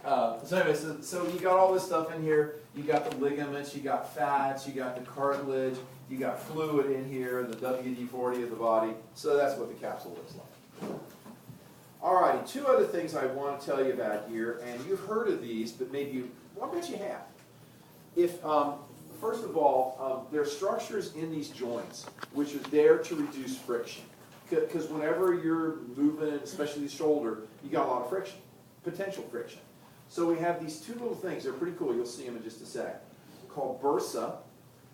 So anyway, so you got all this stuff in here. You got the ligaments, you got fats, you got the cartilage, you got fluid in here, the WD-40 of the body. So that's what the capsule looks like. Alrighty, two other things I want to tell you about here, and you've heard of these, but maybe you, well, I bet you have. If, first of all, there are structures in these joints which are there to reduce friction. Because whenever you're moving, especially the shoulder, you got a lot of friction, potential friction. So we have these two little things. They're pretty cool. You'll see them in just a sec. Called bursa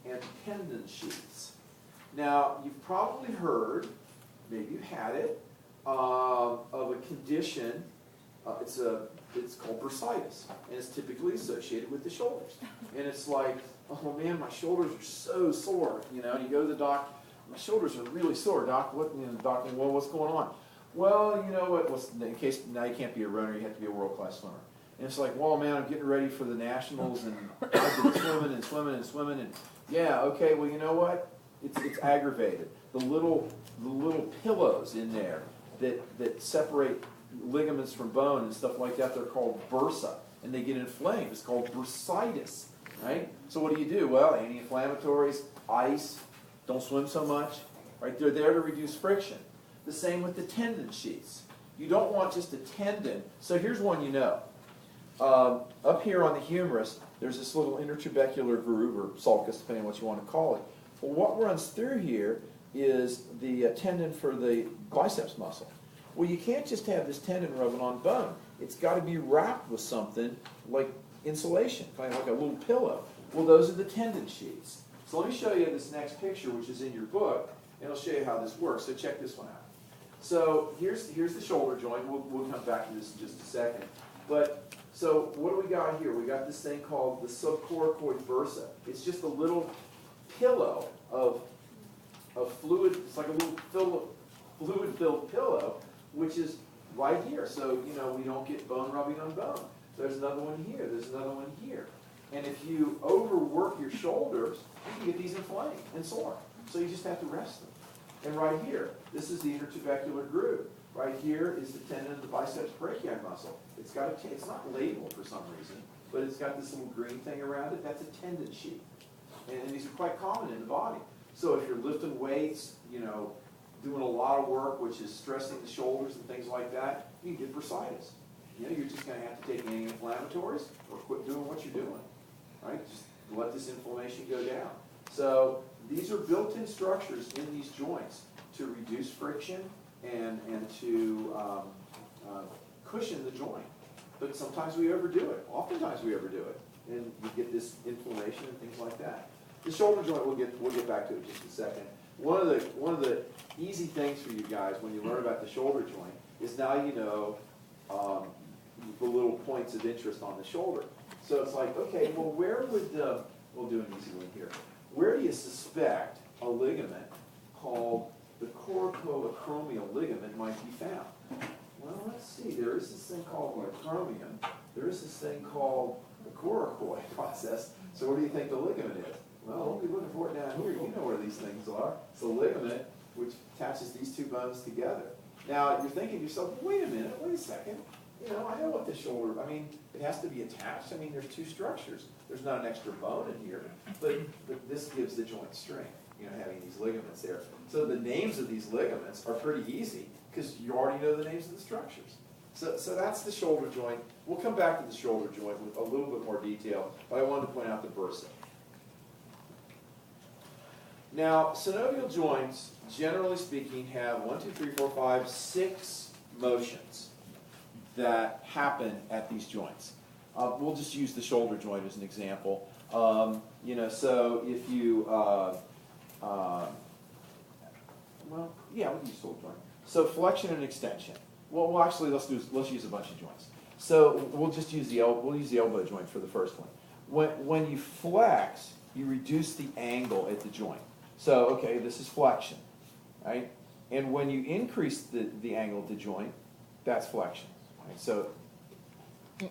and tendon sheaths. Now, you've probably heard, maybe you've had it, of a condition. It's called bursitis, and it's typically associated with the shoulders. And it's like, oh man, my shoulders are so sore. You know, you go to the doc, my shoulders are really sore, doc. What? You know, the doc, well, what's going on? Well, you know what? In case now you can't be a runner, you have to be a world-class swimmer. And it's like, well, man, I'm getting ready for the nationals, and I've been swimming and swimming and swimming, and yeah, okay, well, you know what? It's aggravated. The little pillows in there that separate ligaments from bone and stuff like that, they're called bursa, and they get inflamed. It's called bursitis, right? So what do? Well, anti-inflammatories, ice, don't swim so much, right? They're there to reduce friction. The same with the tendon sheaths. You don't want just a tendon. So here's one you know. Up here on the humerus, there's this little intertrabecular groove, or sulcus, depending on what you want to call it. Well, what runs through here is the tendon for the biceps muscle. Well, you can't just have this tendon rubbing on bone. It's got to be wrapped with something like insulation, kind of like a little pillow. Well, those are the tendon sheaths. So let me show you this next picture, which is in your book, and I'll show you how this works. So check this one out. So here's the shoulder joint. We'll come back to this in just a second. But so what do we got here? We got this thing called the subcoracoid bursa. It's just a little pillow of fluid. It's like a little fluid-filled pillow, which is right here. So, you know, we don't get bone rubbing on bone. There's another one here. There's another one here. And if you overwork your shoulders, you can get these inflamed and sore. So you just have to rest them. And right here, this is the intertrabecular groove. Right here is the tendon of the biceps brachii muscle. It's not labeled for some reason, but it's got this little green thing around it. That's a tendon sheath. And these are quite common in the body. So if you're lifting weights, you know, doing a lot of work, which is stressing the shoulders and things like that, you can get bursitis. You know, you're just going to have to take anti-inflammatories or quit doing what you're doing, right? Just let this inflammation go down. So these are built-in structures in these joints to reduce friction and to cushion the joint. But sometimes we overdo it. Oftentimes we overdo it, and you get this inflammation and things like that. The shoulder joint, we'll get back to it in just a second. One of the easy things for you guys when you learn about the shoulder joint is now you know the little points of interest on the shoulder. So it's like, okay, well, where would we'll do an easy one here. Where do you suspect a ligament called the coracoacromial ligament might be found? Well, let's see. There is this thing called the acromion. There is this thing called the coracoid process. So where do you think the ligament is? Well, we'll be looking for it down here. You know where these things are. It's a ligament which attaches these two bones together. Now, you're thinking to yourself, wait a minute, wait a second. You know, I know what the shoulder, I mean, it has to be attached. I mean, there's two structures. There's not an extra bone in here, but this gives the joint strength, you know, having these ligaments there. So the names of these ligaments are pretty easy because you already know the names of the structures. So that's the shoulder joint. We'll come back to the shoulder joint with a little bit more detail, but I wanted to point out the bursa. Now, synovial joints, generally speaking, have 6 motions that happen at these joints. We'll just use the shoulder joint as an example. You know, so if you, well, yeah, we'll use shoulder joint. So flexion and extension. Well, actually, let's use a bunch of joints. So we'll just use the elbow joint for the first one. When you flex, you reduce the angle at the joint. So, okay, this is flexion, right? And when you increase the angle of the joint, that's flexion. Right? So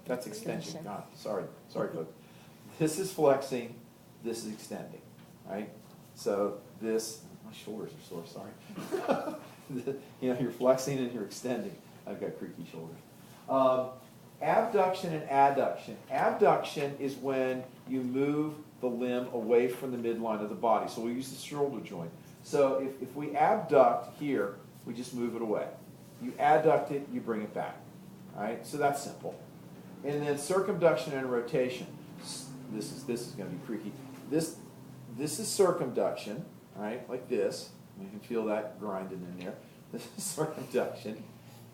that's extension. God, sorry, folks. This is flexing, this is extending, right? So this, my shoulders are sore, sorry. You know, you're flexing and you're extending. I've got creaky shoulders. Abduction and adduction. Abduction is when you move the limb away from the midline of the body. So we use the shoulder joint. So if we abduct here, we just move it away. You adduct it, you bring it back. All right, so that's simple. And then circumduction and rotation. This is going to be creaky. This is circumduction, all right, like this. You can feel that grinding in there. This is circumduction.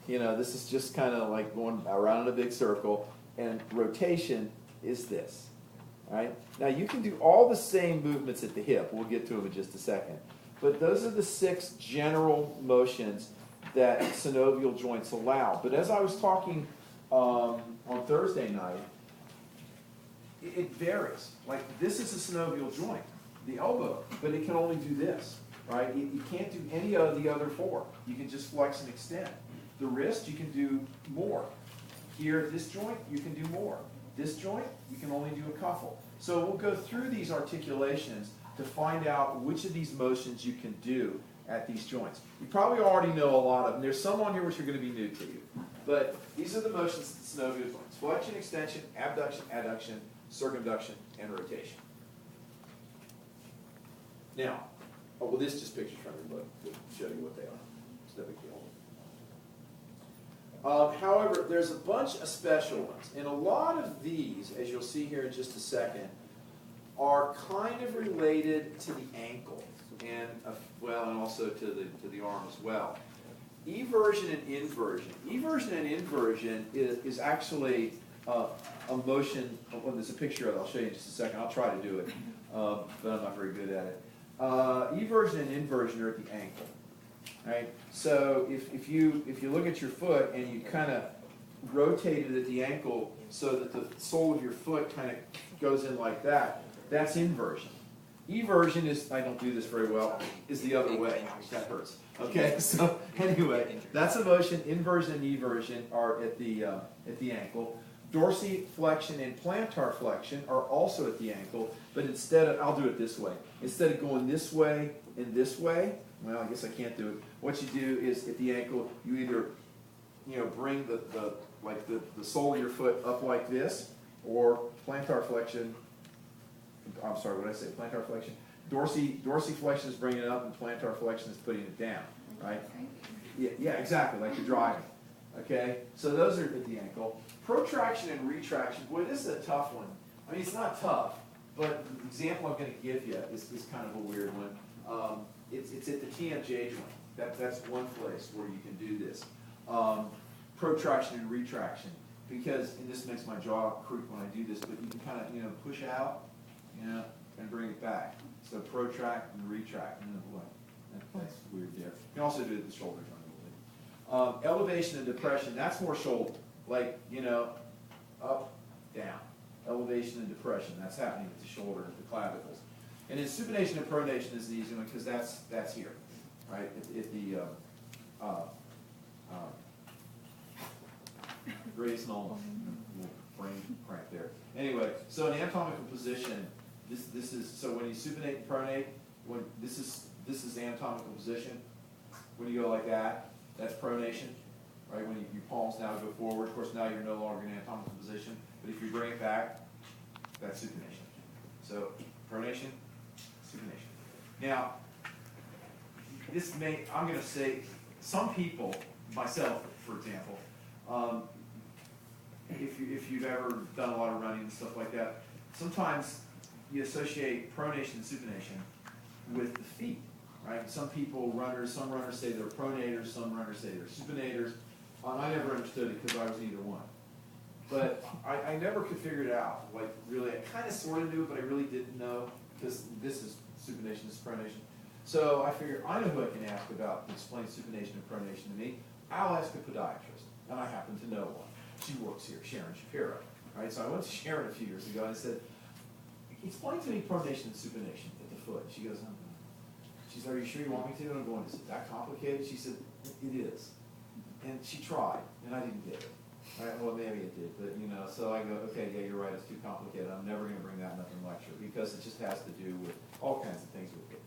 You know, this is just kind of like going around in a big circle. And rotation is this. All right. Now you can do all the same movements at the hip. We'll get to them in just a second. But those are the 6 general motions that synovial joints allow. But as I was talking on Thursday night, it varies. Like this is a synovial joint, the elbow, but it can only do this, right? You can't do any of the other 4. You can just flex and extend. The wrist, you can do more. Here at this joint, you can do more. This joint, you can only do a couple. So we'll go through these articulations to find out which of these motions you can do at these joints. You probably already know a lot of them. There's some on here which are going to be new to you. But these are the motions of the synovial joints. Flexion, extension, abduction, adduction, circumduction, and rotation. Now, well, this is just pictures from your book to show you what they are. It's no big deal. However, there's a bunch of special ones. And a lot of these, as you'll see here in just a second, are kind of related to the ankle and, and also to the arm as well. Eversion and inversion. Eversion and inversion is actually a motion. Well, there's a picture of it. I'll show you in just a second. I'll try to do it, but I'm not very good at it. Eversion and inversion are at the ankle. Right? So if you look at your foot and you kind of rotate it at the ankle so that the sole of your foot kind of goes in like that, that's inversion. Eversion is, I don't do this very well, is the other way. That hurts. Okay, so anyway, that's a motion. Inversion and eversion are at the ankle. Dorsiflexion and plantar flexion are also at the ankle, but instead of, I'll do it this way. Instead of going this way and this way, well, I guess I can't do it. What you do is at the ankle, you either, bring the sole of your foot up like this, or plantar flexion. I'm sorry, what did I say? Plantar flexion. Dorsiflexion is bringing it up, and plantar flexion is putting it down. Right? Yeah, exactly, like you're driving. Okay, so those are at the ankle. Protraction and retraction. Boy, this is a tough one. I mean, it's not tough, but the example I'm going to give you is kind of a weird one. It's at the TMJ joint. That's one place where you can do this. Protraction and retraction. Because, and this makes my jaw creak when I do this, but you can kind of, push out, and bring it back. So protract and retract. That's weird there. You can also do it at the shoulder joint. Elevation and depression, that's more shoulder. Like, up, down. Elevation and depression, that's happening at the shoulder, at the clavicles. And then supination and pronation is the easy one because that's here, right? At the radius and ulna, brain crank there. Anyway, so in anatomical position, this is, so when you supinate and pronate, when this is the anatomical position. When you go like that, that's pronation, right? When your palms now go forward, of course now you're no longer in anatomical position, but if you bring it back, that's supination. So pronation, supination. Now, I'm going to say, some people, myself for example, if you've ever done a lot of running and stuff like that, sometimes you associate pronation and supination with the feet, right? Some runners say they're pronators, some runners say they're supinators. I never understood it because I was either one. But I never could figure it out. Like, really, I kind of sort of knew it, but I really didn't know, because this is supination, this is pronation. So I figured, I know who I can ask about to explain supination and pronation to me. I'll ask a podiatrist, and I happen to know one. She works here, Sharon Shapiro. Right? So I went to Sharon a few years ago and I said, explain to me pronation and supination at the foot. She goes, she said, are you sure you want me to? And I'm going, is it that complicated? She said, it is. And she tried, and I didn't get it. Right? Well, maybe it did, but so I go, okay, yeah, you're right, it's too complicated. I'm never going to bring that up in lecture because it just has to do with all kinds of things with it.